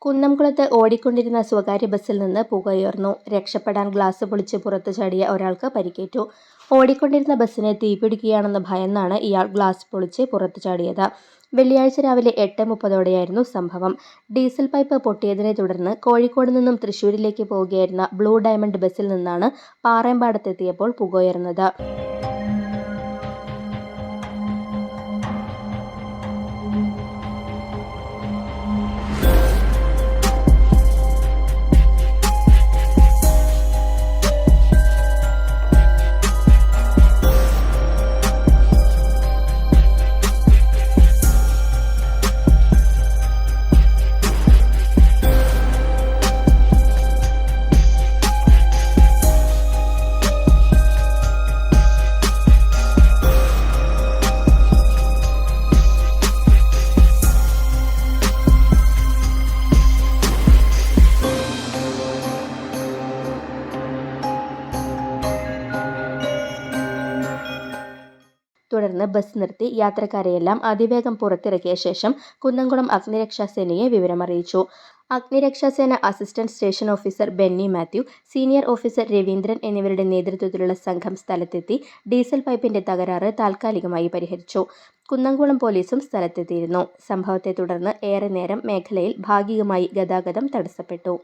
കുന്നംകുളത്ത് ഓടിക്കൊണ്ടിരുന്ന സ്വകാര്യ ബസ്സിൽ നിന്ന് പുകയുയർന്നു. രക്ഷപ്പെടാൻ ഗ്ലാസ് പൊളിച്ച് പുറത്തു ചാടിയ ഒരാൾക്ക് പരിക്കേറ്റു. ഓടിക്കൊണ്ടിരുന്ന ബസ്സിന് തീപിടിക്കുകയാണെന്ന് ഭയന്നാണ് ഇയാൾ ഗ്ലാസ് പൊളിച്ച് പുറത്തു ചാടിയത്. വെള്ളിയാഴ്ച രാവിലെ 8:30ഓടെയായിരുന്നു സംഭവം. ഡീസൽ പൈപ്പ് പൊട്ടിയതിനെ തുടർന്ന് കോഴിക്കോട് നിന്നും തൃശൂരിലേക്ക് പോവുകയായിരുന്ന ബ്ലൂ ഡയമണ്ട് ബസ്സിൽ നിന്നാണ് പാറേമ്പാടത്തെത്തിയപ്പോൾ പുകയുയർന്നത്. തുടർന്ന് ബസ് നിർത്തി യാത്രക്കാരെയെല്ലാം അതിവേഗം പുറത്തിറക്കിയ ശേഷം കുന്നംകുളം അഗ്നിരക്ഷാസേനയെ വിവരമറിയിച്ചു. അഗ്നിരക്ഷാസേന assistant station officer Benny Mathew, senior officer Raveendran എന്നിവരുടെ നേതൃത്വത്തിലുള്ള സംഘം സ്ഥലത്തെത്തി ഡീസൽ പൈപ്പിന്റെ തകരാറ് താൽക്കാലികമായി പരിഹരിച്ചു. കുന്നംകുളം പോലീസും സ്ഥലത്തെത്തിയിരുന്നു. സംഭവത്തെ തുടർന്ന് ഏറെ നേരം മേഖലയിൽ ഭാഗികമായി ഗതാഗതം തടസ്സപ്പെട്ടു.